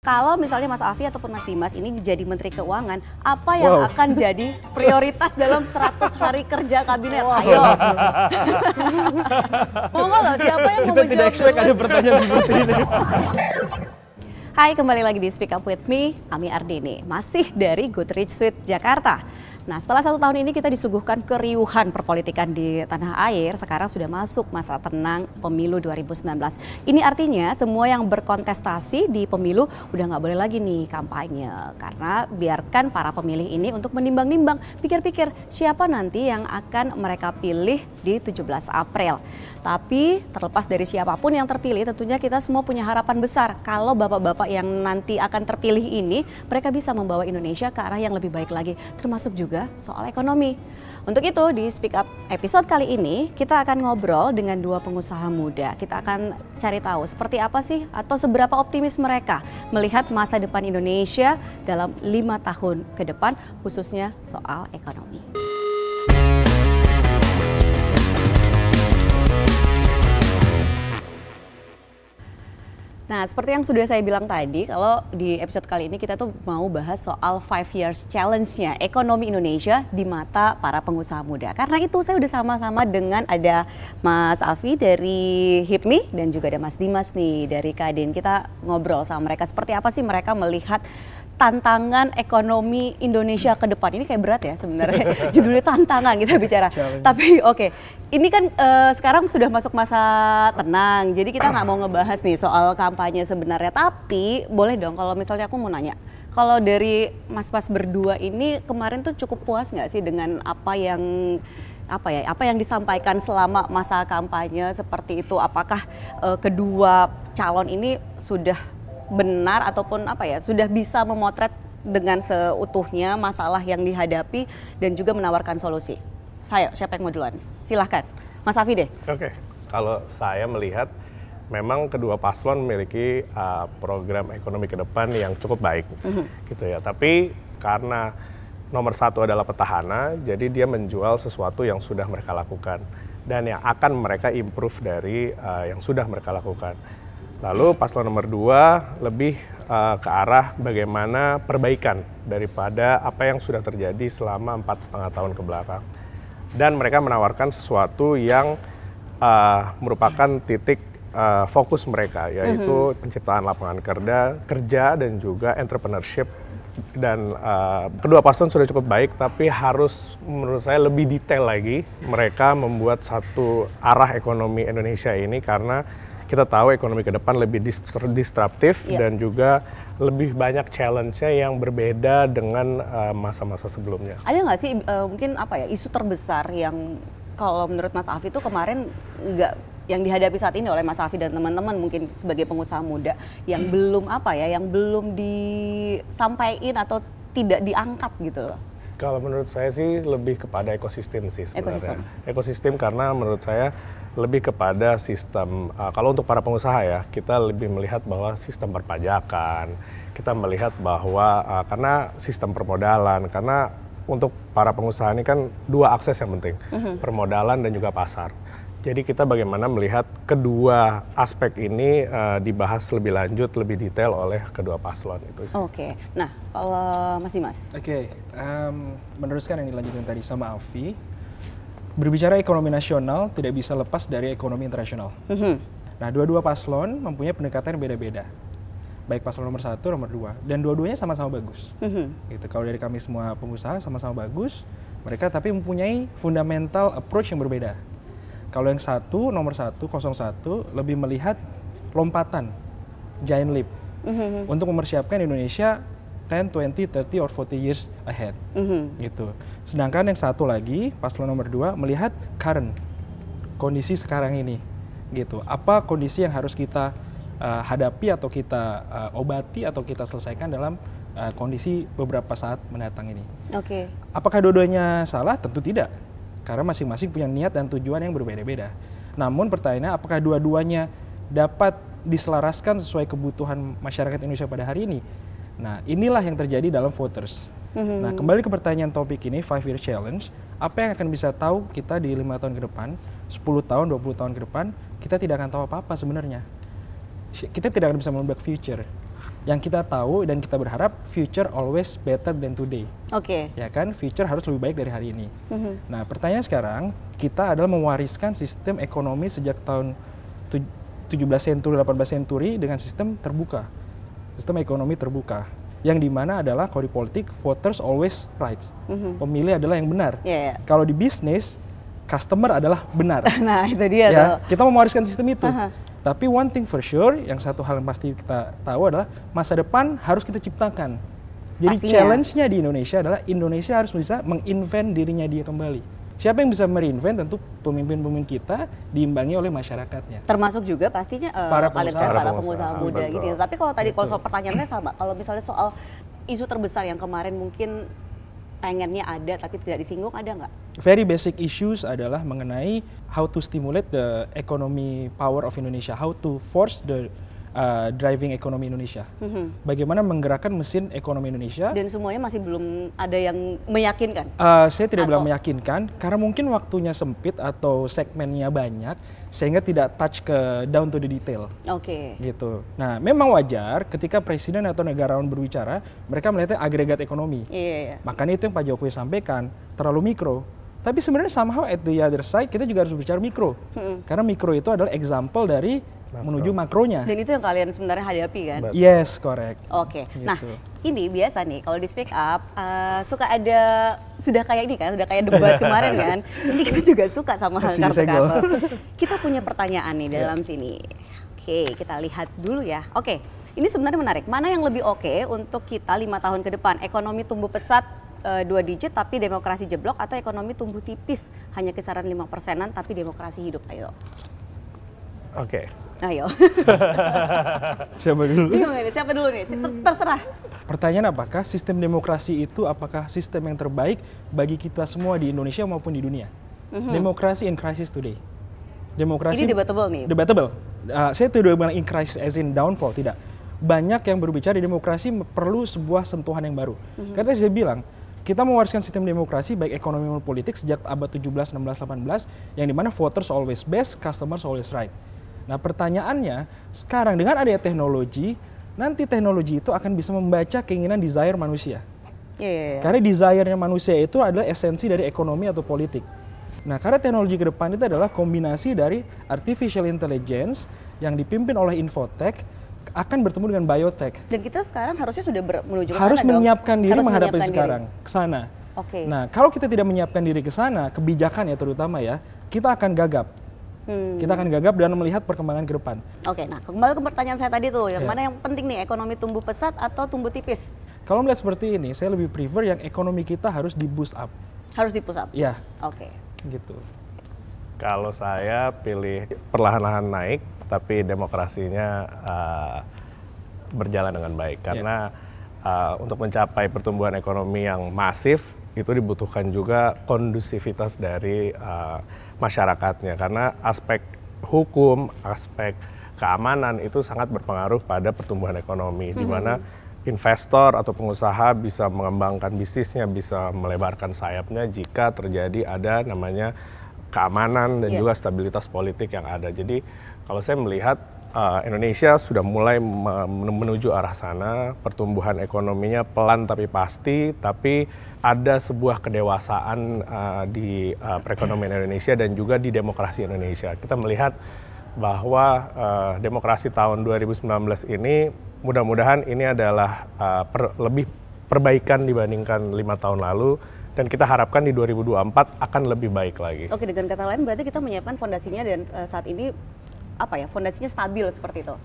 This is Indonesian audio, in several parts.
Kalau misalnya Mas Afi ataupun Mas Dimas ini jadi Menteri Keuangan, apa yang akan jadi prioritas dalam 100 hari kerja kabinet? Ayo. Monggo loh, siapa yang mau menjawab? Tidak expect ada pertanyaan seperti ini. Hai, kembali lagi di Speak Up With Me, Ami Ardini. Masih dari Goodreads Suite Jakarta. Nah, setelah 1 tahun ini kita disuguhkan keriuhan perpolitikan di tanah air, sekarang sudah masuk masa tenang pemilu 2019. Ini artinya semua yang berkontestasi di pemilu udah nggak boleh lagi nih kampanye. Karena biarkan para pemilih ini untuk menimbang-nimbang, pikir-pikir siapa nanti yang akan mereka pilih di 17 April. Tapi terlepas dari siapapun yang terpilih, tentunya kita semua punya harapan besar kalau bapak-bapak yang nanti akan terpilih ini, mereka bisa membawa Indonesia ke arah yang lebih baik lagi, termasuk juga soal ekonomi. Untuk itu di Speak Up episode kali ini kita akan ngobrol dengan 2 pengusaha muda. Kita akan cari tahu seperti apa sih atau seberapa optimis mereka melihat masa depan Indonesia dalam 5 tahun ke depan, khususnya soal ekonomi. Nah, seperti yang sudah saya bilang tadi, kalau di episode kali ini kita tuh mau bahas soal 5 years challenge-nya ekonomi Indonesia di mata para pengusaha muda. Karena itu saya udah sama-sama dengan ada Mas Afi dari HIPMI dan juga ada Mas Dimas nih dari Kadin. Kita ngobrol sama mereka seperti apa sih mereka melihat tantangan ekonomi Indonesia ke depan. Ini kayak berat ya sebenarnya, judulnya tantangan kita bicara. Tapi oke, ini kan sekarang sudah masuk masa tenang, jadi kita nggak mau ngebahas nih soal kampanye sebenarnya. Tapi boleh dong kalau misalnya aku mau nanya, kalau dari mas-mas berdua ini kemarin tuh cukup puas nggak sih dengan apa yang disampaikan selama masa kampanye seperti itu? Apakah kedua calon ini sudah benar ataupun sudah bisa memotret dengan seutuhnya masalah yang dihadapi dan juga menawarkan solusi? Siapa yang mau duluan? Silahkan, Mas Afi deh. Oke, kalau saya melihat memang kedua paslon memiliki program ekonomi ke depan yang cukup baik, gitu ya. Tapi karena nomor 1 adalah petahana, jadi dia menjual sesuatu yang sudah mereka lakukan dan yang akan mereka improve dari yang sudah mereka lakukan. Lalu paslon nomor 2 lebih ke arah bagaimana perbaikan daripada apa yang sudah terjadi selama 4,5 tahun ke belakang. Dan mereka menawarkan sesuatu yang merupakan titik fokus mereka, yaitu penciptaan lapangan kerja dan juga entrepreneurship. Dan kedua paslon sudah cukup baik, tapi harus menurut saya lebih detail lagi mereka membuat satu arah ekonomi Indonesia ini, karena kita tahu ekonomi ke depan lebih disruptif dan juga lebih banyak challenge-nya yang berbeda dengan masa-masa sebelumnya. Ada nggak sih mungkin isu terbesar yang kalau menurut Mas Afi itu kemarin yang dihadapi saat ini oleh Mas Afi dan teman-teman mungkin sebagai pengusaha muda yang belum yang belum disampaikan atau tidak diangkat gitu loh? Kalau menurut saya sih lebih kepada ekosistem sih sebenarnya. Ekosistem karena menurut saya lebih kepada sistem, kalau untuk para pengusaha ya, kita lebih melihat bahwa sistem perpajakan, kita melihat bahwa karena sistem permodalan, karena untuk para pengusaha ini kan 2 akses yang penting, permodalan dan juga pasar. Jadi kita bagaimana melihat kedua aspek ini dibahas lebih lanjut, lebih detail oleh kedua paslon itu. Oke, nah kalau Mas Dimas? Oke, meneruskan yang dilanjutkan tadi sama Afi, berbicara ekonomi nasional tidak bisa lepas dari ekonomi internasional. Nah, dua-dua paslon mempunyai pendekatan yang beda-beda. Baik paslon nomor 1, nomor 2, dan dua-duanya sama-sama bagus. Gitu. Kalau dari kami semua pengusaha sama-sama bagus, mereka tapi mempunyai fundamental approach yang berbeda. Kalau yang nomor 1, 01, lebih melihat lompatan, giant leap, untuk mempersiapkan Indonesia 10, 20, 30, or 40 years ahead. Gitu. Sedangkan yang satu lagi, paslon nomor 2, melihat current, kondisi sekarang ini. Gitu. Apa kondisi yang harus kita hadapi atau kita obati atau kita selesaikan dalam kondisi beberapa saat mendatang ini. Apakah dua-duanya salah? Tentu tidak. Karena masing-masing punya niat dan tujuan yang berbeda-beda. Namun pertanyaannya, apakah dua-duanya dapat diselaraskan sesuai kebutuhan masyarakat Indonesia pada hari ini? Nah, inilah yang terjadi dalam voters. Nah, kembali ke pertanyaan topik ini, 5 year challenge, apa yang akan bisa tahu kita di 5 tahun ke depan, 10 tahun, 20 tahun ke depan, kita tidak akan tahu apa-apa sebenarnya. Kita tidak akan bisa menebak future. Yang kita tahu dan kita berharap future always better than today. Oke. Ya kan, future harus lebih baik dari hari ini. Nah, pertanyaan sekarang, kita adalah mewariskan sistem ekonomi sejak tahun 17 century, 18 century dengan sistem terbuka. Sistem ekonomi terbuka. Yang dimana adalah kalau di politik, voters always right. Pemilih adalah yang benar. Kalau di bisnis, customer adalah benar. Nah, itu dia ya, tuh. kita mewariskan sistem itu. Tapi one thing for sure, yang satu hal yang pasti kita tahu adalah masa depan harus kita ciptakan. Jadi challenge-nya di Indonesia adalah Indonesia harus bisa menginvent dirinya dia kembali. Siapa yang bisa mereinvent? Tentu pemimpin-pemimpin kita diimbangi oleh masyarakatnya. Termasuk juga pastinya para pengusaha muda gitu. Tapi kalau tadi kalau soal pertanyaannya sama, kalau misalnya soal isu terbesar yang kemarin mungkin pengennya ada tapi tidak disinggung, ada nggak? Very basic issues adalah mengenai how to stimulate the economy power of Indonesia, how to force the driving ekonomi Indonesia. Bagaimana menggerakkan mesin ekonomi Indonesia. Dan semuanya masih belum ada yang meyakinkan? Saya tidak bilang meyakinkan, karena mungkin waktunya sempit atau segmennya banyak, sehingga tidak touch ke down to the detail. Gitu. Nah, memang wajar ketika presiden atau negarawan berbicara, mereka melihatnya agregat ekonomi. Makanya itu yang Pak Jokowi sampaikan, terlalu mikro. Tapi sebenarnya somehow at the other side, kita juga harus bicara mikro. Karena mikro itu adalah example dari menuju makronya. Dan itu yang kalian sebenarnya hadapi kan? Yes, correct. Gitu. Nah, ini biasa nih kalau di Speak Up suka ada, sudah kayak ini kan, sudah kayak debat kemarin kan. Ini kita juga suka sama kartu-kartu. Kita punya pertanyaan nih dalam sini. Kita lihat dulu ya. Ini sebenarnya menarik. Mana yang lebih oke untuk kita 5 tahun ke depan? Ekonomi tumbuh pesat 2 digit tapi demokrasi jeblok, atau ekonomi tumbuh tipis hanya kisaran 5%-an tapi demokrasi hidup? Ayo. Ayo. Siapa dulu? Siapa dulu nih? Terserah. Pertanyaan apakah sistem demokrasi itu apakah sistem yang terbaik bagi kita semua di Indonesia maupun di dunia? Demokrasi in crisis today. Demokrasi ini debatable nih. Debatable. Saya tidak bilang in crisis as in downfall, tidak. Banyak yang berbicara demokrasi perlu sebuah sentuhan yang baru. Karena saya bilang, kita mewariskan sistem demokrasi baik ekonomi maupun politik sejak abad 17, 16, 18 yang dimana voters always best, customers always right. Nah, pertanyaannya sekarang dengan adanya teknologi, nanti teknologi itu akan bisa membaca keinginan desire manusia. Karena desire-nya manusia itu adalah esensi dari ekonomi atau politik. Nah, karena teknologi ke depan itu adalah kombinasi dari artificial intelligence yang dipimpin oleh infotech akan bertemu dengan biotech. Dan kita sekarang harusnya sudah menuju ke sana. Harus menyiapkan diri menghadapi sekarang ke sana. Nah, kalau kita tidak menyiapkan diri ke sana, kebijakan ya terutama ya, kita akan gagap. Kita akan gagap dan melihat perkembangan ke depan. Nah kembali ke pertanyaan saya tadi tuh, yang mana yang penting nih, ekonomi tumbuh pesat atau tumbuh tipis? Kalau melihat seperti ini, saya lebih prefer yang ekonomi kita harus di boost up. Harus di boost up? Iya. Gitu. Kalau saya pilih perlahan-lahan naik, tapi demokrasinya berjalan dengan baik. Karena untuk mencapai pertumbuhan ekonomi yang masif, itu dibutuhkan juga kondusivitas dari masyarakatnya, karena aspek hukum, aspek keamanan itu sangat berpengaruh pada pertumbuhan ekonomi, di mana investor atau pengusaha bisa mengembangkan bisnisnya, bisa melebarkan sayapnya jika terjadi ada namanya keamanan dan juga stabilitas politik yang ada. Jadi kalau saya melihat Indonesia sudah mulai menuju arah sana, pertumbuhan ekonominya pelan tapi pasti, tapi ada sebuah kedewasaan di perekonomian Indonesia dan juga di demokrasi Indonesia. Kita melihat bahwa demokrasi tahun 2019 ini mudah-mudahan ini adalah lebih perbaikan dibandingkan 5 tahun lalu, dan kita harapkan di 2024 akan lebih baik lagi. Dengan kata lain berarti kita menyiapkan fondasinya dan saat ini fondasinya stabil seperti itu.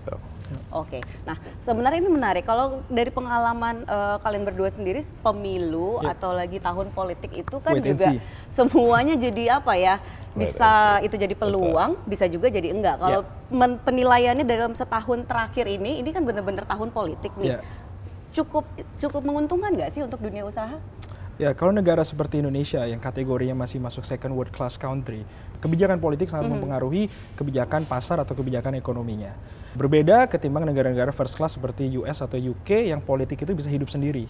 Nah sebenarnya ini menarik kalau dari pengalaman kalian berdua sendiri, pemilu atau lagi tahun politik itu kan juga semuanya jadi bisa itu jadi peluang, bisa juga jadi enggak. Kalau penilaiannya dalam setahun terakhir ini kan benar-benar tahun politik nih. Cukup menguntungkan nggak sih untuk dunia usaha? Ya, kalau negara seperti Indonesia yang kategorinya masih masuk second world class country, kebijakan politik sangat mempengaruhi kebijakan pasar atau kebijakan ekonominya. Berbeda ketimbang negara-negara first class seperti US atau UK yang politik itu bisa hidup sendiri,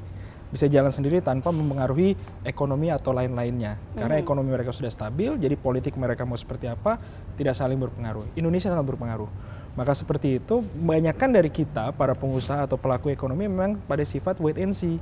bisa jalan sendiri tanpa mempengaruhi ekonomi atau lain-lainnya. Karena ekonomi mereka sudah stabil, jadi politik mereka mau seperti apa tidak saling berpengaruh. Indonesia sangat berpengaruh. Maka seperti itu, kebanyakan dari kita, para pengusaha atau pelaku ekonomi memang pada sifat wait and see.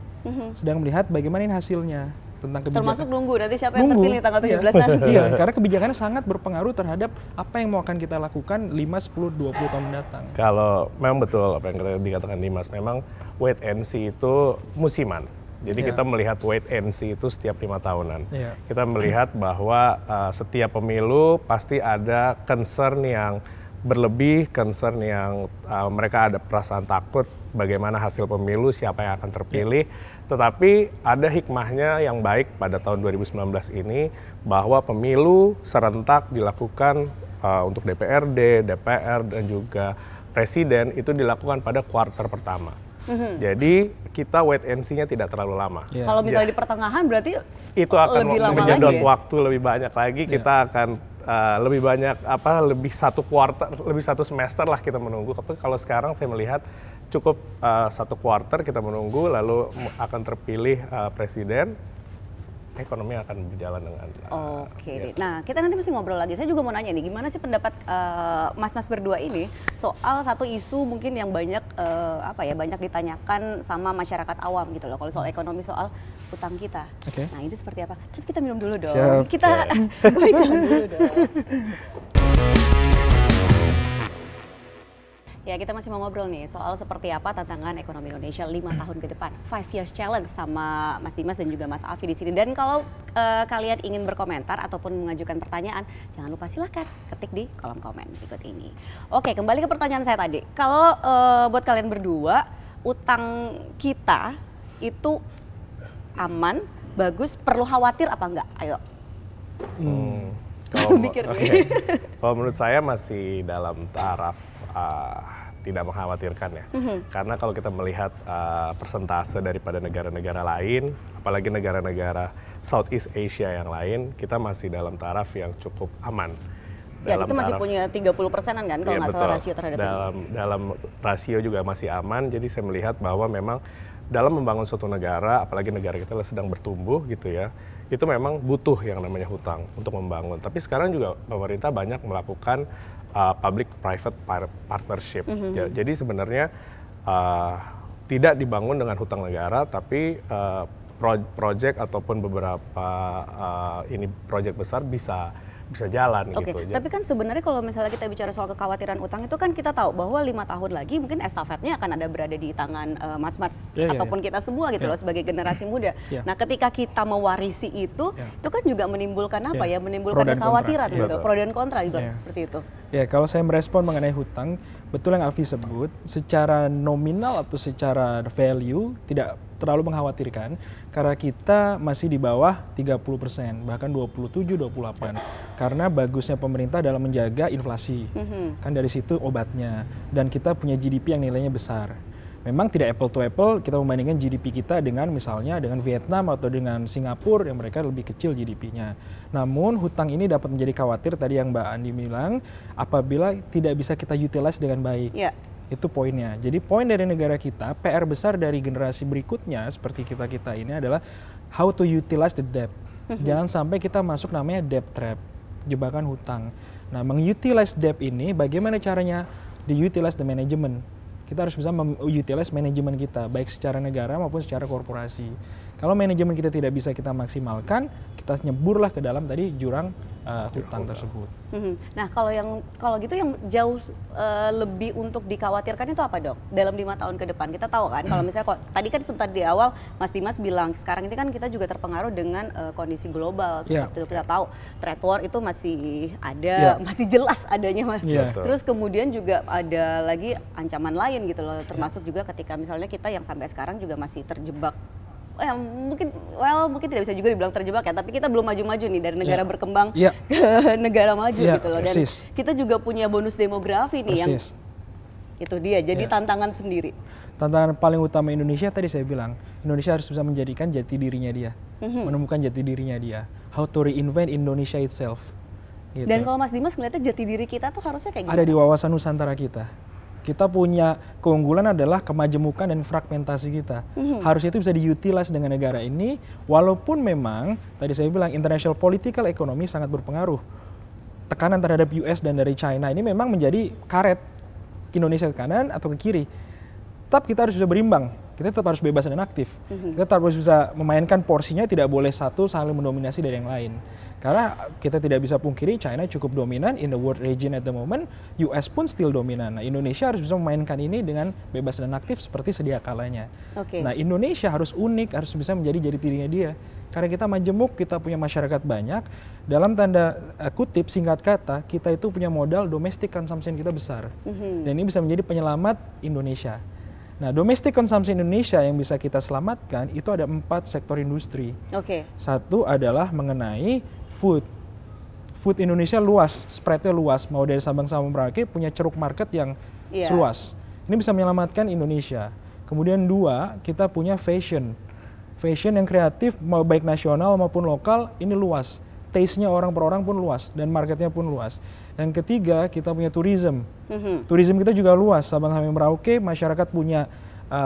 Sedang melihat bagaimana ini hasilnya. Tentang kebijakan. Termasuk nunggu nanti siapa yang terpilih tanggal 17 nanti. Iya, karena kebijakannya sangat berpengaruh terhadap apa yang mau akan kita lakukan 5, 10, 20 tahun mendatang. Kalau memang betul apa yang dikatakan Dimas, memang wait and see itu musiman. Jadi kita melihat wait and see itu setiap 5 tahunan. Kita melihat bahwa setiap pemilu pasti ada concern yang berlebih, concern yang mereka ada perasaan takut bagaimana hasil pemilu, siapa yang akan terpilih. Tetapi ada hikmahnya yang baik pada tahun 2019 ini bahwa pemilu serentak dilakukan untuk DPRD, DPR, dan juga Presiden itu dilakukan pada kuartal pertama. Jadi kita wait and see-nya tidak terlalu lama. Kalau misalnya di pertengahan berarti itu akan menyedot waktu lebih banyak lagi. Kita akan lebih banyak lebih satu semester lah kita menunggu. Tapi kalau sekarang saya melihat cukup 1 kuartal kita menunggu, lalu akan terpilih presiden, ekonomi akan berjalan dengan Oke. Nah, kita nanti mesti ngobrol lagi. Saya juga mau nanya nih, gimana sih pendapat mas-mas berdua ini soal satu isu mungkin yang banyak banyak ditanyakan sama masyarakat awam gitu loh, kalau soal ekonomi, soal utang kita. Nah, itu seperti apa? Tapi kita minum dulu dong. Kita minum dulu dong. Ya, kita masih mau ngobrol nih soal seperti apa tantangan ekonomi Indonesia 5 tahun ke depan. 5 years challenge sama Mas Dimas dan juga Mas Afi di sini. Dan kalau kalian ingin berkomentar ataupun mengajukan pertanyaan, jangan lupa silahkan ketik di kolom komen berikut ini. Oke, kembali ke pertanyaan saya tadi. Kalau buat kalian berdua, utang kita itu aman, bagus, perlu khawatir apa enggak? Ayo. Langsung mikir nih. Kalau menurut saya masih dalam taraf tidak mengkhawatirkan ya. Karena kalau kita melihat persentase daripada negara-negara lain, apalagi negara-negara Southeast Asia yang lain, kita masih dalam taraf yang cukup aman. Ya, kita masih punya 30%-an kan kalau nggak salah rasio terhadap dalam rasio juga masih aman. Jadi saya melihat bahwa memang dalam membangun suatu negara, apalagi negara kita sedang bertumbuh gitu ya, itu memang butuh yang namanya hutang untuk membangun. Tapi sekarang juga pemerintah banyak melakukan public-private partnership. Jadi sebenarnya tidak dibangun dengan hutang negara, tapi proyek ataupun beberapa proyek besar bisa jalan gitu. Tapi kan sebenarnya kalau misalnya kita bicara soal kekhawatiran utang itu kan kita tahu bahwa 5 tahun lagi mungkin estafetnya akan ada berada di tangan mas-mas ataupun kita semua gitu loh sebagai generasi muda. Nah, ketika kita mewarisi itu kan juga menimbulkan menimbulkan kekhawatiran gitu, pro dan kontra juga seperti itu. Ya, kalau saya merespon mengenai hutang, betul yang Afi sebut, secara nominal atau secara value tidak terlalu mengkhawatirkan karena kita masih di bawah 30%, bahkan 27-28. Karena bagusnya pemerintah dalam menjaga inflasi. Kan dari situ obatnya. Dan kita punya GDP yang nilainya besar. Memang tidak apple to apple kita membandingkan GDP kita dengan misalnya dengan Vietnam atau dengan Singapura yang mereka lebih kecil GDP-nya. Namun hutang ini dapat menjadi khawatir tadi yang Mbak Andi bilang apabila tidak bisa kita utilize dengan baik. Itu poinnya. Jadi poin dari negara kita, PR besar dari generasi berikutnya seperti kita ini adalah how to utilize the debt. Jangan sampai kita masuk namanya debt trap, jebakan hutang. Nah, mengutilize debt ini bagaimana caranya? Diutilize the management. Kita harus bisa mengutilize manajemen kita, baik secara negara maupun secara korporasi. Kalau manajemen kita tidak bisa kita maksimalkan, kita nyeburlah ke dalam tadi jurang hutang tersebut. Nah, kalau gitu yang jauh lebih untuk dikhawatirkan itu apa dong? Dalam 5 tahun ke depan kita tahu kan, kalau misalnya tadi kan sempat di awal Mas Dimas bilang sekarang ini kan kita juga terpengaruh dengan kondisi global seperti itu. Kita tahu trade war itu masih ada, masih jelas adanya. Terus kemudian juga ada lagi ancaman lain gitu loh, termasuk juga ketika misalnya kita yang sampai sekarang juga masih terjebak. Mungkin tidak bisa juga dibilang terjebak ya, tapi kita belum maju-maju nih dari negara berkembang ke negara maju gitu loh. Dan kita juga punya bonus demografi nih yang itu dia jadi tantangan sendiri. Tantangan paling utama Indonesia tadi saya bilang, Indonesia harus bisa menjadikan jati dirinya dia, menemukan jati dirinya dia. How to reinvent Indonesia itself. Gitu. Dan kalau Mas Dimas ngeliatnya jati diri kita tuh harusnya kayak gimana? Ada di wawasan Nusantara kita. Kita punya keunggulan adalah kemajemukan dan fragmentasi kita. Harusnya itu bisa diutilize dengan negara ini, walaupun memang tadi saya bilang international political economy sangat berpengaruh. Tekanan terhadap US dan dari China ini memang menjadi karet ke Indonesia ke kanan atau ke kiri. Tetap kita harus bisa berimbang, kita tetap harus bebas dan aktif. Kita tetap harus bisa memainkan porsinya, tidak boleh satu saling mendominasi dari yang lain. Karena kita tidak bisa pungkiri China cukup dominan in the world region at the moment, US pun still dominan. Nah, Indonesia harus bisa memainkan ini dengan bebas dan aktif seperti sedia kalanya. Nah, Indonesia harus unik, harus bisa menjadi jati dirinya dia. Karena kita majemuk, kita punya masyarakat banyak, dalam tanda kutip singkat kata, kita itu punya modal domestic consumption kita besar. Dan ini bisa menjadi penyelamat Indonesia. Nah, domestic consumption Indonesia yang bisa kita selamatkan itu ada 4 sektor industri. Satu adalah mengenai food. Food Indonesia luas, spreadnya luas. Mau dari Sabang sampai Merauke punya ceruk market yang luas. Ini bisa menyelamatkan Indonesia. Kemudian 2, kita punya fashion. Fashion yang kreatif, mau baik nasional maupun lokal, ini luas. Taste-nya orang per orang pun luas, dan marketnya pun luas. Yang ketiga, kita punya tourism. Tourism kita juga luas, Sabang sampai Merauke, masyarakat punya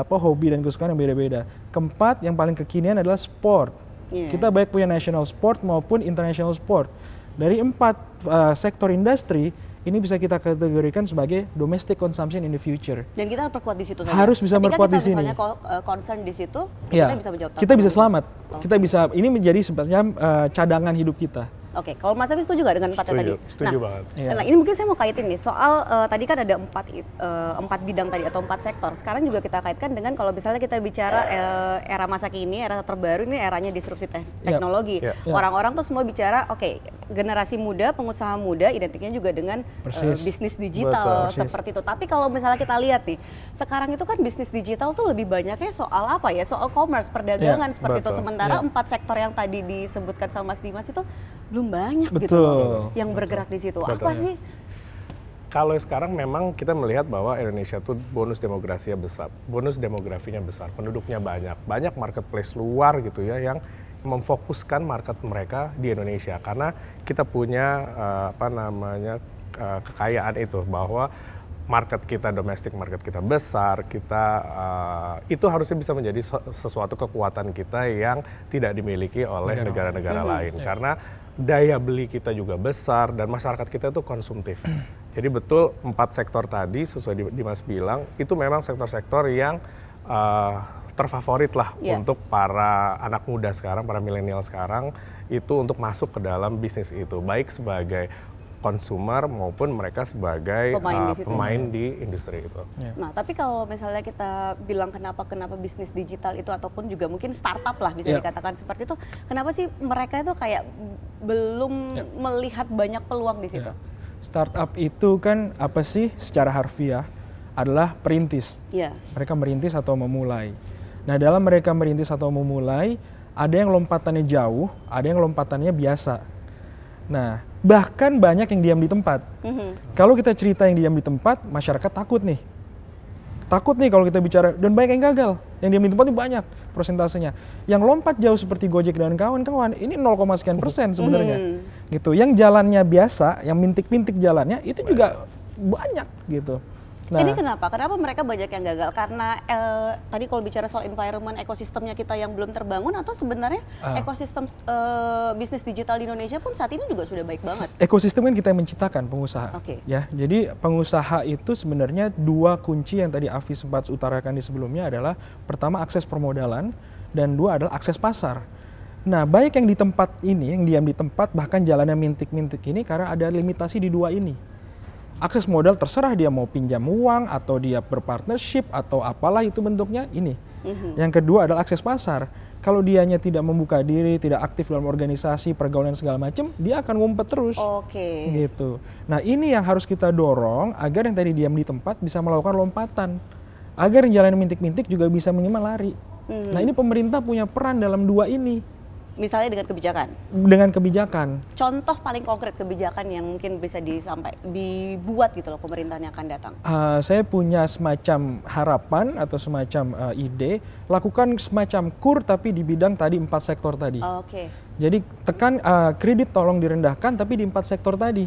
hobi dan kesukaan yang beda-beda. Keempat, yang paling kekinian adalah sport. Kita baik punya national sport maupun international sport. Dari 4 sektor industri, ini bisa kita kategorikan sebagai domestic consumption in the future. Dan kita perkuat di situ saja. Harus bisa berkuat di sini. Ketika kita misalnya concern di situ, kita bisa menjawab. Kita bisa selamat. Kita bisa, ini menjadi sebenarnya cadangan hidup kita. Kalau Mas Afif setuju nggak dengan 4 tadi? Setuju banget. Nah, ini mungkin saya mau kaitin nih soal tadi kan ada 4 bidang tadi atau 4 sektor. Sekarang juga kita kaitkan dengan kalau misalnya kita bicara era masa kini, era terbaru ini eranya disrupsi teknologi. Orang-orang tuh semua bicara, generasi muda, pengusaha muda, identiknya juga dengan bisnis digital. Seperti itu. Tapi kalau misalnya kita lihat nih, sekarang itu kan bisnis digital tuh lebih banyaknya soal apa ya? Soal commerce, perdagangan seperti itu. Sementara 4 sektor yang tadi disebutkan sama Mas Dimas itu belum banyak gitu loh yang bergerak di situ. Apa sih? Kalau sekarang memang kita melihat bahwa Indonesia tuh bonus demografinya besar, penduduknya banyak marketplace luar gitu ya yang memfokuskan market mereka di Indonesia karena kita punya kekayaan itu bahwa market kita, domestic market kita besar, kita itu harusnya bisa menjadi sesuatu kekuatan kita yang tidak dimiliki oleh negara-negara lain karena daya beli kita juga besar dan masyarakat kita itu konsumtif. Jadi betul 4 sektor tadi sesuai Dimas bilang itu memang sektor-sektor yang terfavorit lah untuk para anak muda sekarang, para milenial sekarang itu untuk masuk ke dalam bisnis itu baik sebagai konsumer maupun mereka sebagai pemain di industri itu. Nah, tapi kalau misalnya kita bilang kenapa bisnis digital itu ataupun juga mungkin startup lah bisa dikatakan seperti itu, kenapa sih mereka itu kayak belum melihat banyak peluang di situ? Startup itu kan apa sih secara harfiah adalah perintis. Mereka merintis atau memulai. Nah, dalam mereka merintis atau memulai, ada yang lompatannya jauh, ada yang lompatannya biasa. Nah, bahkan banyak yang diam di tempat. Kalau kita cerita yang diam di tempat, masyarakat takut nih. Takut nih kalau kita bicara, dan banyak yang gagal. Yang diam di tempat ini banyak persentasenya. Yang lompat jauh seperti Gojek dan kawan-kawan, ini 0, sekian persen sebenarnya. Gitu. Yang jalannya biasa, yang mintik-mintik jalannya, itu juga banyak gitu. Nah, ini kenapa? Kenapa mereka banyak yang gagal? Karena tadi kalau bicara soal environment, ekosistemnya kita yang belum terbangun atau sebenarnya ekosistem bisnis digital di Indonesia pun saat ini juga sudah baik banget? Ekosistem kan kita yang menciptakan pengusaha. Ya, jadi pengusaha itu sebenarnya 2 kunci yang tadi Afi sempat utarakan di sebelumnya adalah pertama akses permodalan dan 2 adalah akses pasar. Nah, baik yang di tempat ini, yang diam di tempat bahkan jalannya mintik-mintik ini karena ada limitasi di 2 ini. Akses modal terserah dia mau pinjam uang atau dia berpartnership atau apalah itu bentuknya ini. Yang kedua adalah akses pasar. Kalau dianya tidak membuka diri, tidak aktif dalam organisasi, pergaulan segala macam, dia akan ngumpet terus. Gitu. Nah, ini yang harus kita dorong agar yang tadi diam di tempat bisa melakukan lompatan. Agar yang jalan mintik-mintik juga bisa minimal lari. Nah, ini pemerintah punya peran dalam 2 ini. Misalnya dengan kebijakan? Dengan kebijakan. Contoh paling konkret kebijakan yang mungkin bisa dibuat gitu loh pemerintahan yang akan datang. Saya punya semacam harapan atau semacam ide, lakukan semacam KUR tapi di bidang tadi 4 sektor tadi. Jadi tekan kredit tolong direndahkan tapi di 4 sektor tadi.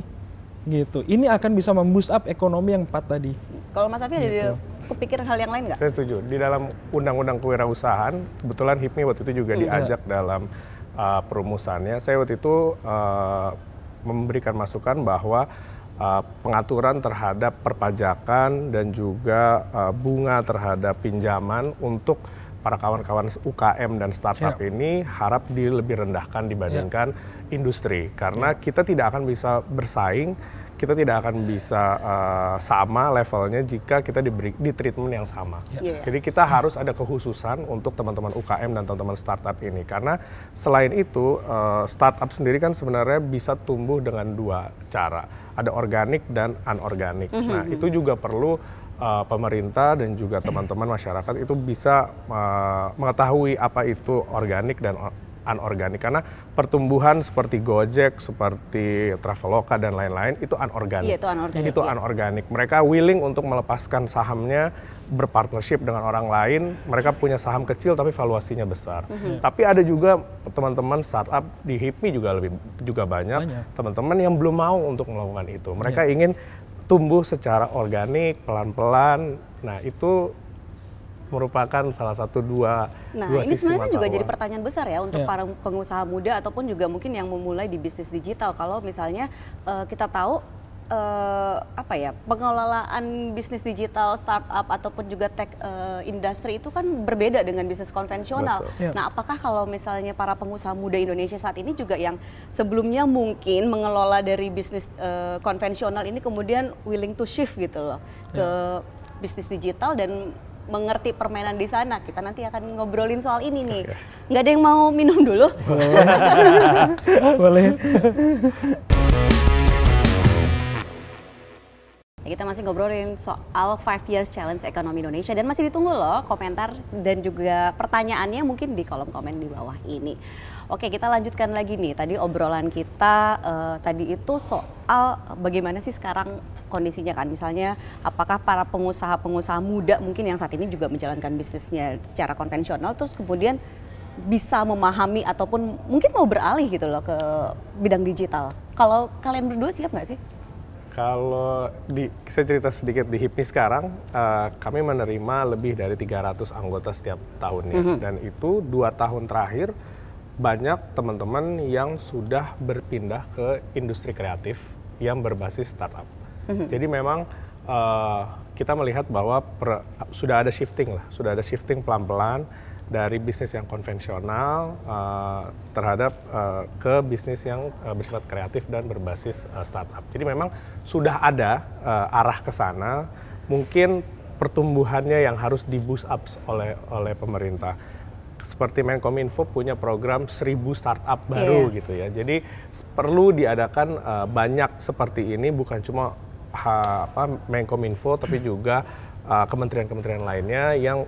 Gitu. Ini akan bisa memboost up ekonomi yang 4 tadi. Kalau Mas Afif ada kepikiran hal yang lain nggak? Saya setuju. Di dalam Undang-Undang Kewirausahaan, kebetulan HIPMI waktu itu juga diajak dalam perumusannya. Saya waktu itu memberikan masukan bahwa pengaturan terhadap perpajakan dan juga bunga terhadap pinjaman untuk para kawan-kawan UKM dan startup ini harap lebih rendahkan dibandingkan industri. Karena kita tidak akan bisa bersaing, kita tidak akan bisa sama levelnya jika kita di treatment yang sama. Jadi kita harus ada kekhususan untuk teman-teman UKM dan teman-teman startup ini. Karena selain itu, startup sendiri kan sebenarnya bisa tumbuh dengan dua cara. Ada organik dan anorganik. Nah, itu juga perlu pemerintah dan juga teman-teman masyarakat itu bisa mengetahui apa itu organik dan anorganik, karena pertumbuhan seperti Gojek, seperti Traveloka dan lain-lain itu anorganik. Itu anorganik. Itu anorganik. Mereka willing untuk melepaskan sahamnya, berpartnership dengan orang lain. Mereka punya saham kecil tapi valuasinya besar. Tapi ada juga teman-teman startup di HIPMI juga banyak teman-teman yang belum mau untuk melakukan itu. Mereka ingin tumbuh secara organik, pelan-pelan. Nah, itu merupakan salah satu dua ini sisi sebenarnya mata juga uang. jadi pertanyaan besar ya untuk para pengusaha muda ataupun juga mungkin yang memulai di bisnis digital. Kalau misalnya kita tahu pengelolaan bisnis digital, startup ataupun juga tech industri itu kan berbeda dengan bisnis konvensional. Nah, apakah kalau misalnya para pengusaha muda Indonesia saat ini juga yang sebelumnya mungkin mengelola dari bisnis konvensional ini kemudian willing to shift gitu loh ke bisnis digital dan mengerti permainan di sana? Kita nanti akan ngobrolin soal ini nih. Nggak ada yang mau minum dulu? Boleh. Kita masih ngobrolin soal 5 Years Challenge Ekonomi Indonesia dan masih ditunggu loh komentar dan juga pertanyaannya mungkin di kolom komen di bawah ini. Oke, kita lanjutkan lagi nih. Tadi obrolan kita tadi itu soal bagaimana sih sekarang kondisinya kan. Misalnya apakah para pengusaha-pengusaha muda mungkin yang saat ini juga menjalankan bisnisnya secara konvensional terus kemudian bisa memahami ataupun mungkin mau beralih gitu loh ke bidang digital. Kalau kalian berdua siap nggak sih? Kalau saya cerita sedikit di HIPMI sekarang, kami menerima lebih dari 300 anggota setiap tahunnya. Dan itu 2 tahun terakhir banyak teman-teman yang sudah berpindah ke industri kreatif yang berbasis startup. Jadi memang kita melihat bahwa sudah ada shifting pelan-pelan dari bisnis yang konvensional terhadap ke bisnis yang bersifat kreatif dan berbasis startup. Jadi memang sudah ada arah ke sana, mungkin pertumbuhannya yang harus di-boost up oleh pemerintah. Seperti Menkominfo punya program 1000 startup baru gitu ya. Jadi perlu diadakan banyak seperti ini, bukan cuma Menkominfo tapi juga kementerian-kementerian lainnya yang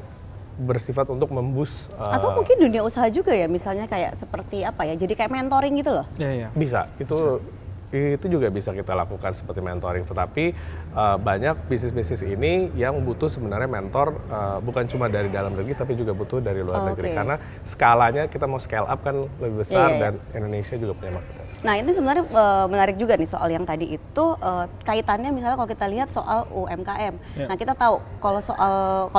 bersifat untuk memboost atau mungkin dunia usaha juga ya, misalnya kayak seperti jadi kayak mentoring gitu loh. Bisa, itu juga bisa kita lakukan seperti mentoring, tetapi banyak bisnis-bisnis ini yang butuh sebenarnya mentor bukan cuma dari dalam negeri tapi juga butuh dari luar negeri, karena skalanya kita mau scale up kan lebih besar dan Indonesia juga punya market. Nah, ini sebenarnya menarik juga nih soal yang tadi itu kaitannya misalnya kalau kita lihat soal UMKM. Nah, kita tahu kalau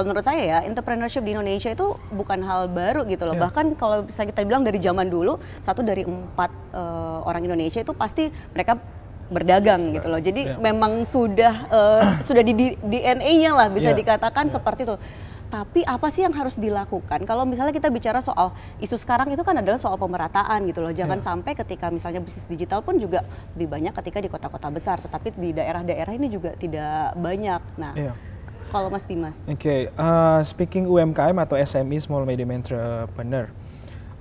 menurut saya ya entrepreneurship di Indonesia itu bukan hal baru gitu loh. Bahkan kalau bisa kita bilang dari zaman dulu 1 dari 4 orang Indonesia itu pasti mereka berdagang gitu loh. Jadi memang sudah di DNA-nya lah bisa dikatakan seperti itu. Tapi apa sih yang harus dilakukan? Kalau misalnya kita bicara soal isu sekarang itu kan adalah soal pemerataan gitu loh. Jangan sampai ketika misalnya bisnis digital pun juga lebih banyak ketika di kota-kota besar, tetapi di daerah-daerah ini juga tidak banyak. Nah, kalau Mas Dimas? Speaking UMKM atau SME, Small Medium Entrepreneur,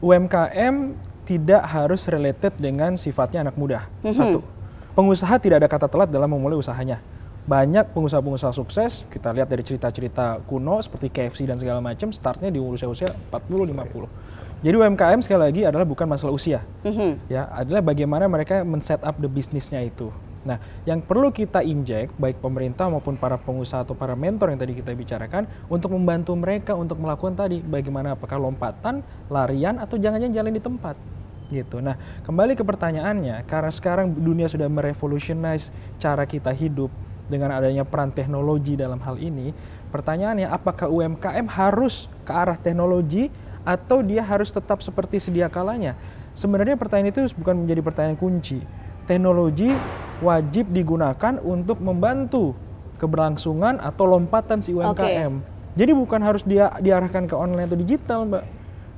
UMKM tidak harus related dengan sifatnya anak muda. Satu, pengusaha tidak ada kata telat dalam memulai usahanya. Banyak pengusaha-pengusaha sukses, kita lihat dari cerita-cerita kuno seperti KFC dan segala macam, startnya di usia-usia 40-50. Jadi UMKM sekali lagi adalah bukan masalah usia, ya, adalah bagaimana mereka men-set up the bisnisnya itu. Nah, yang perlu kita injek, baik pemerintah maupun para pengusaha atau para mentor yang tadi kita bicarakan, untuk membantu mereka untuk melakukan tadi, bagaimana apakah lompatan, larian, atau jangan-jangan jalan di tempat. Gitu. Nah, kembali ke pertanyaannya, karena sekarang dunia sudah merevolutionize cara kita hidup, dengan adanya peran teknologi dalam hal ini, pertanyaannya apakah UMKM harus ke arah teknologi atau dia harus tetap seperti sedia kalanya? Sebenarnya pertanyaan itu bukan menjadi pertanyaan kunci. Teknologi wajib digunakan untuk membantu keberlangsungan atau lompatan si UMKM. Jadi bukan harus diarahkan ke online atau digital, Mbak.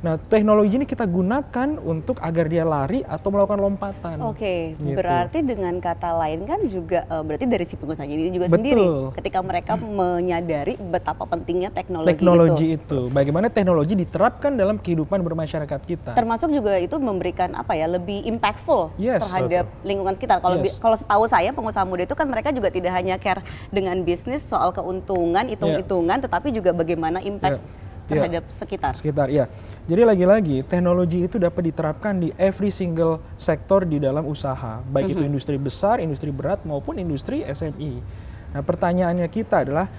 Nah, teknologi ini kita gunakan untuk agar dia lari atau melakukan lompatan. Gitu. Berarti dengan kata lain kan juga berarti dari si pengusaha ini juga sendiri ketika mereka menyadari betapa pentingnya teknologi itu. Bagaimana teknologi diterapkan dalam kehidupan bermasyarakat kita. Termasuk juga itu memberikan lebih impactful terhadap lingkungan sekitar. Kalau setahu saya pengusaha muda itu kan mereka juga tidak hanya care dengan bisnis soal keuntungan, hitung-hitungan, tetapi juga bagaimana impact terhadap sekitar. Iya. Jadi lagi-lagi teknologi itu dapat diterapkan di every single sektor di dalam usaha, baik itu industri besar, industri berat maupun industri SME. Nah, pertanyaannya kita adalah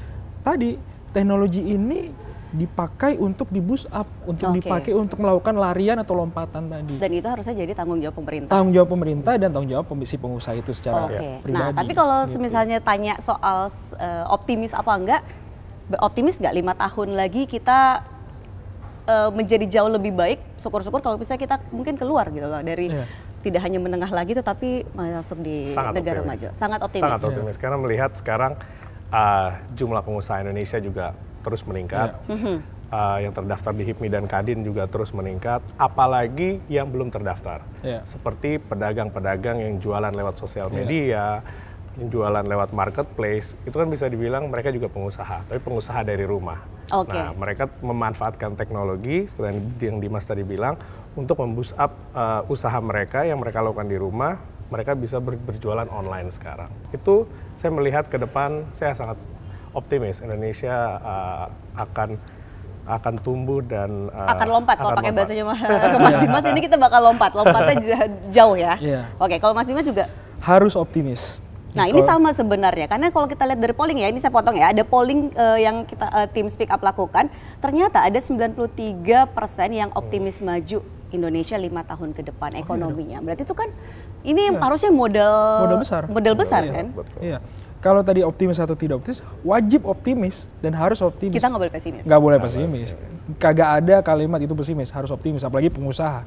tadi teknologi ini dipakai untuk di-boost up, untuk dipakai untuk melakukan larian atau lompatan tadi. Dan itu harusnya jadi tanggung jawab pemerintah. Tanggung jawab pemerintah dan tanggung jawab si pengusaha itu secara pribadi. Nah, tapi kalau misalnya tanya soal optimis apa enggak, optimis nggak 5 tahun lagi kita menjadi jauh lebih baik, syukur-syukur kalau bisa kita mungkin keluar gitu loh dari tidak hanya menengah lagi tetapi masuk di negara maju. Sangat optimis. Karena melihat sekarang jumlah pengusaha Indonesia juga terus meningkat. Yang terdaftar di HIPMI dan Kadin juga terus meningkat, apalagi yang belum terdaftar. Seperti pedagang-pedagang yang jualan lewat sosial media, yang jualan lewat marketplace, itu kan bisa dibilang mereka juga pengusaha, tapi pengusaha dari rumah. Nah, mereka memanfaatkan teknologi, seperti yang Dimas tadi bilang, untuk memboost up usaha mereka yang mereka lakukan di rumah, mereka bisa berjualan online sekarang. Itu saya melihat ke depan, saya sangat optimis Indonesia akan tumbuh dan akan lompat. Kalau pakai bahasanya Mas Dimas ini kita bakal lompatnya jauh ya. Oke, kalau Mas Dimas juga harus optimis. Nah, ini sama sebenarnya, karena kalau kita lihat dari polling ya, ini saya potong ya, ada polling yang kita tim Speak Up lakukan, ternyata ada 93% yang optimis maju Indonesia 5 tahun ke depan ekonominya. Berarti itu kan ini harusnya modal besar kan? Iya. Kalau tadi optimis atau tidak optimis, wajib optimis dan harus optimis. Kita nggak boleh pesimis. Nggak boleh pesimis. Kagak ada kalimat itu pesimis, harus optimis. Apalagi pengusaha.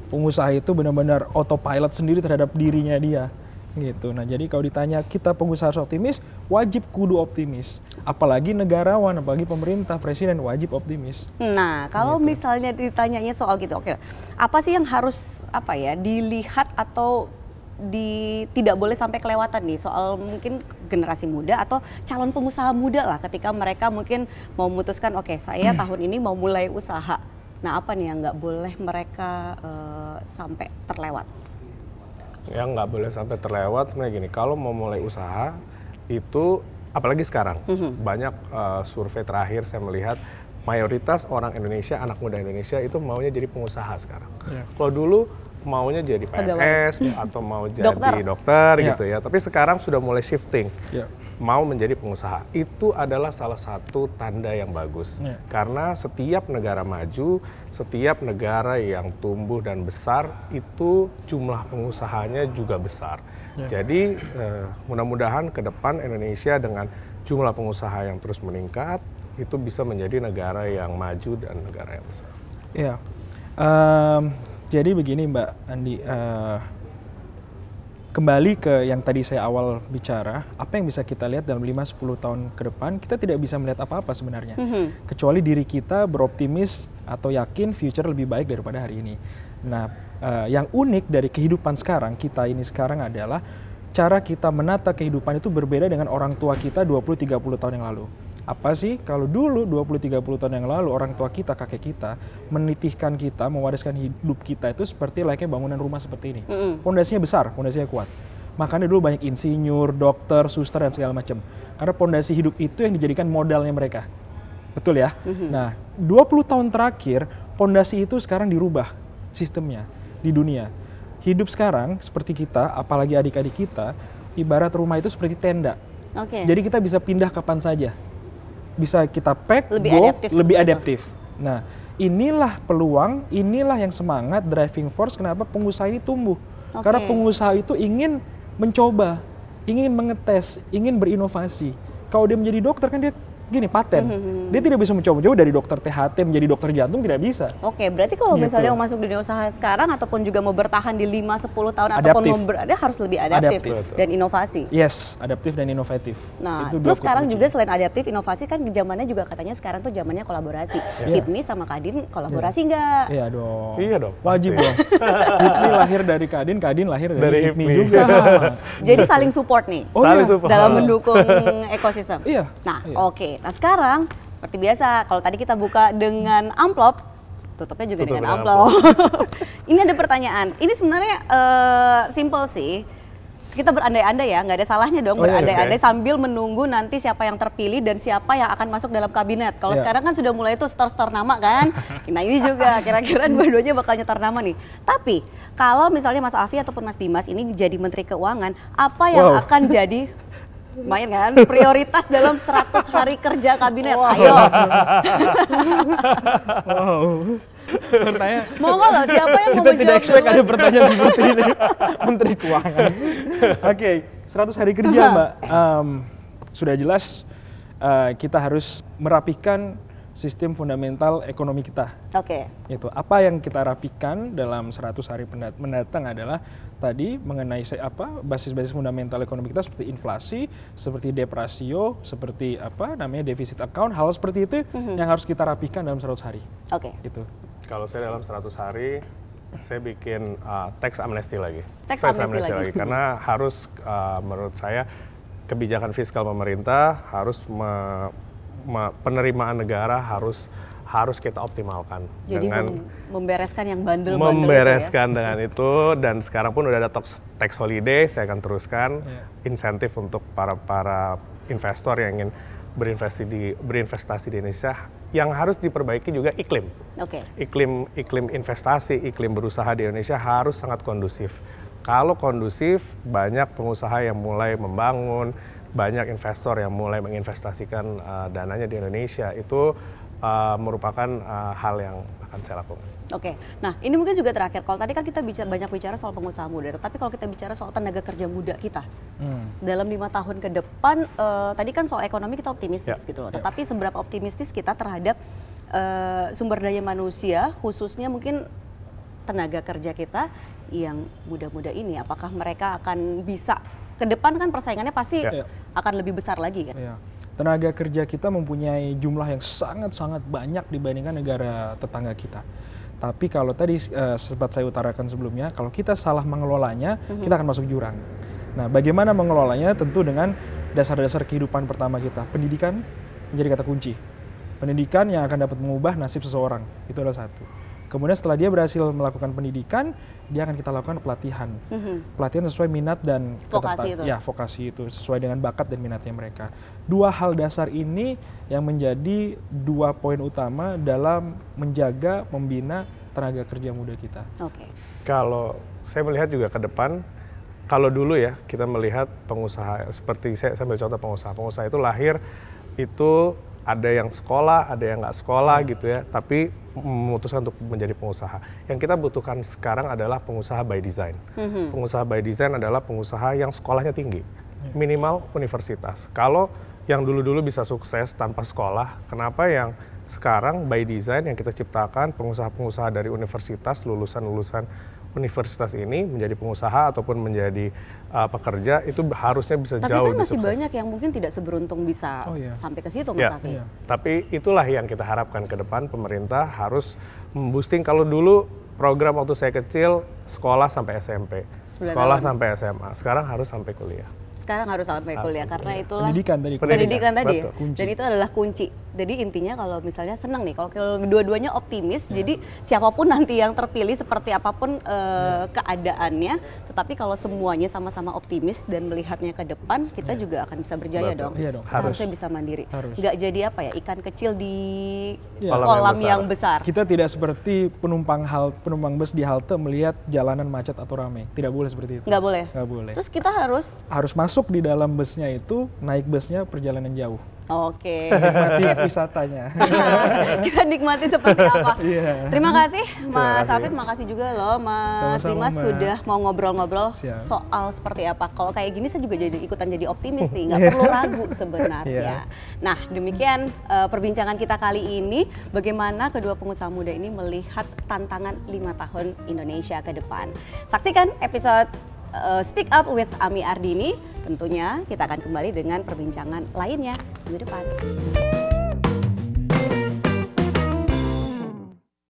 Pengusaha itu benar-benar autopilot sendiri terhadap dirinya dia. Gitu. Nah, jadi kalau ditanya kita pengusaha harus optimis, wajib kudu optimis. Apalagi negarawan, apalagi pemerintah, presiden wajib optimis. Nah, kalau misalnya ditanyanya soal gitu, apa sih yang harus dilihat atau tidak boleh sampai kelewatan nih soal mungkin generasi muda atau calon pengusaha muda lah ketika mereka mungkin mau memutuskan saya tahun ini mau mulai usaha. Nah, apa nih yang nggak boleh mereka sampai terlewat? Yang nggak boleh sampai terlewat sebenarnya gini, kalau mau mulai usaha itu apalagi sekarang banyak survei terakhir saya melihat mayoritas orang Indonesia, anak muda Indonesia itu maunya jadi pengusaha sekarang. Kalau dulu maunya jadi PNS atau mau jadi dokter gitu ya, tapi sekarang sudah mulai shifting. Mau menjadi pengusaha, itu adalah salah satu tanda yang bagus. Karena setiap negara maju, setiap negara yang tumbuh dan besar, itu jumlah pengusahanya juga besar. Jadi mudah-mudahan ke depan Indonesia dengan jumlah pengusaha yang terus meningkat, itu bisa menjadi negara yang maju dan negara yang besar. Iya, jadi begini Mbak Andi, kembali ke yang tadi saya awal bicara, apa yang bisa kita lihat dalam 5-10 tahun ke depan, kita tidak bisa melihat apa-apa sebenarnya. Kecuali diri kita beroptimis atau yakin future lebih baik daripada hari ini. Nah, yang unik dari kehidupan sekarang, kita ini sekarang adalah cara kita menata kehidupan itu berbeda dengan orang tua kita 20-30 tahun yang lalu. Apa sih? Kalau dulu 20-30 tahun yang lalu orang tua kita, kakek kita menitihkan kita, mewariskan hidup kita itu seperti layaknya bangunan rumah seperti ini. Pondasinya besar, pondasinya kuat. Makanya dulu banyak insinyur, dokter, suster dan segala macam. Karena pondasi hidup itu yang dijadikan modalnya mereka. Betul ya? Nah, 20 tahun terakhir pondasi itu sekarang dirubah sistemnya di dunia. Hidup sekarang seperti kita, apalagi adik-adik kita, ibarat rumah itu seperti tenda. Jadi kita bisa pindah kapan saja. Bisa kita pack, lebih adaptif. Nah, inilah peluang, inilah yang semangat, driving force kenapa pengusaha ini tumbuh. Karena pengusaha itu ingin mencoba, ingin mengetes, ingin berinovasi. Kalau dia menjadi dokter kan dia gini, paten. Dia tidak bisa mencoba-coba dari dokter THT menjadi dokter jantung, tidak bisa. Oke, berarti kalau Gitu. misalnya mau masuk dunia usaha sekarang ataupun juga mau bertahan di 5-10 tahun Adaptif. ataupun mau berada harus lebih adaptif Adaptif. dan inovasi. Yes, adaptif dan inovatif. Nah, Itu terus dua sekarang kunci. juga selain adaptif, inovasi kan zamannya juga katanya sekarang tuh zamannya kolaborasi. HIPMI sama Kadin kolaborasi nggak? Iya dong. Iya dong, Wajib pasti. dong. HIPMI lahir dari Kadin, Kadin lahir dari Dari HIPMI HIPMI. juga sama. Jadi saling support nih Oh Saling iya. support. dalam mendukung ekosistem. Iya. Nah, Iya. oke. Nah, sekarang seperti biasa, kalau tadi kita buka dengan amplop, tutupnya juga Tutup dengan dengan amplop. Ini ada pertanyaan. Ini sebenarnya simple sih. Kita berandai-andai ya, nggak ada salahnya dong Oh iya, berandai-andai oke. sambil menunggu nanti siapa yang terpilih dan siapa yang akan masuk dalam kabinet. Kalau Iya. sekarang kan sudah mulai tuh store-store nama kan. Nah ini juga kira-kira dua-duanya bakal nyetar nama nih. Tapi kalau misalnya Mas Afi ataupun Mas Dimas ini jadi Menteri Keuangan, apa yang Wow. akan jadi lumayan kan prioritas dalam 100 hari kerja kabinet? Ayo. Wow. Pertanyaan. Mau nggak loh, siapa yang mau Kita tidak menjawab expect duluan? ada pertanyaan seperti ini. Menteri Keuangan. Oke, 100 hari kerja Mbak. Sudah jelas kita harus merapikan sistem fundamental ekonomi kita. Oke. Itu apa yang kita rapikan dalam 100 hari mendatang adalah tadi mengenai basis-basis fundamental ekonomi kita seperti inflasi, seperti debt ratio, seperti deficit account, hal seperti itu yang harus kita rapikan dalam 100 hari. Oke. Gitu. Kalau saya dalam 100 hari, saya bikin tax amnesty lagi. Tax amnesty lagi. Karena harus, menurut saya, kebijakan fiskal pemerintah harus penerimaan negara harus kita optimalkan. Jadi dengan membereskan yang bandel-bandel membereskan dengan itu, dan sekarang pun udah ada tax holiday, saya akan teruskan insentif untuk para investor yang ingin berinvestasi di Indonesia. Yang harus diperbaiki juga iklim. Oke. Iklim investasi, iklim berusaha di Indonesia harus sangat kondusif. Kalau kondusif, banyak pengusaha yang mulai membangun, banyak investor yang mulai menginvestasikan dananya di Indonesia. Itu merupakan hal yang akan saya lakukan. Oke, nah ini mungkin juga terakhir. Kalau tadi kan kita banyak bicara soal pengusaha muda, tapi kalau kita bicara soal tenaga kerja muda kita dalam 5 tahun ke depan, tadi kan soal ekonomi kita optimistis gitu loh. Tetapi seberapa optimistis kita terhadap sumber daya manusia, khususnya mungkin tenaga kerja kita yang muda-muda ini, apakah mereka akan bisa ke depan kan persaingannya pasti akan lebih besar lagi kan? Iya. Tenaga kerja kita mempunyai jumlah yang sangat-sangat banyak dibandingkan negara tetangga kita. Tapi kalau tadi sempat saya utarakan sebelumnya, kalau kita salah mengelolanya, kita akan masuk jurang. Nah, bagaimana mengelolanya? Tentu dengan dasar-dasar kehidupan pertama kita. Pendidikan menjadi kata kunci. Pendidikan yang akan dapat mengubah nasib seseorang, itu adalah satu. Kemudian setelah dia berhasil melakukan pendidikan, dia akan kita lakukan pelatihan. Pelatihan sesuai minat dan Vokasi itu. Ya, vokasi itu sesuai dengan bakat dan minatnya mereka. Dua hal dasar ini yang menjadi 2 poin utama dalam menjaga, membina tenaga kerja muda kita. Oke. Kalau saya melihat juga ke depan, kalau dulu ya kita melihat pengusaha, seperti saya ambil contoh pengusaha itu lahir itu ada yang sekolah, ada yang nggak sekolah gitu ya, tapi memutuskan untuk menjadi pengusaha. Yang kita butuhkan sekarang adalah pengusaha by design. Pengusaha by design adalah pengusaha yang sekolahnya tinggi, minimal universitas. Kalau yang dulu-dulu bisa sukses tanpa sekolah, kenapa yang sekarang by design yang kita ciptakan pengusaha-pengusaha dari universitas, lulusan-lulusan universitas ini menjadi pengusaha ataupun menjadi pekerja, itu harusnya bisa Tapi jauh kan lebih masih sukses. banyak yang mungkin tidak seberuntung bisa sampai ke situ, Mas Ya, Afi. tapi itulah yang kita harapkan ke depan. Pemerintah harus memboosting. Kalau dulu program waktu saya kecil sekolah sampai SMP, 9 sekolah tahun. sampai SMA, sekarang harus sampai kuliah. Sekarang harus sampai kuliah karena itulah Pendidikan tadi. pendidikan tadi. Betul. Kunci. Dan itu adalah kunci. Jadi intinya kalau misalnya senang nih, kalau dua-duanya optimis, jadi siapapun nanti yang terpilih seperti apapun keadaannya, tetapi kalau semuanya sama-sama optimis dan melihatnya ke depan, kita juga akan bisa berjaya Betul. dong. Iya dong. Kita Harus. harusnya bisa mandiri. Harus. Nggak jadi apa ya, ikan kecil di Iya. kolam yang besar. Kita tidak seperti penumpang bus di halte melihat jalanan macet atau ramai. Tidak boleh seperti itu. Nggak boleh. Nggak boleh. Terus kita harus Harus masuk di dalam busnya itu, naik busnya perjalanan jauh. Oke. Nikmati wisatanya. Kita nikmati seperti apa. Iya. Terima kasih Mas kasih. Hafid, makasih juga loh Mas Sama-sama, Dimas Mbak. sudah mau ngobrol-ngobrol Siap. soal seperti apa. Kalau kayak gini saya juga ikutan jadi optimis nih, nggak Iya. perlu ragu sebenarnya. Iya. Nah demikian perbincangan kita kali ini, bagaimana kedua pengusaha muda ini melihat tantangan 5 tahun Indonesia ke depan. Saksikan episode Speak Up with Ami Ardini. Tentunya kita akan kembali dengan perbincangan lainnya minggu depan.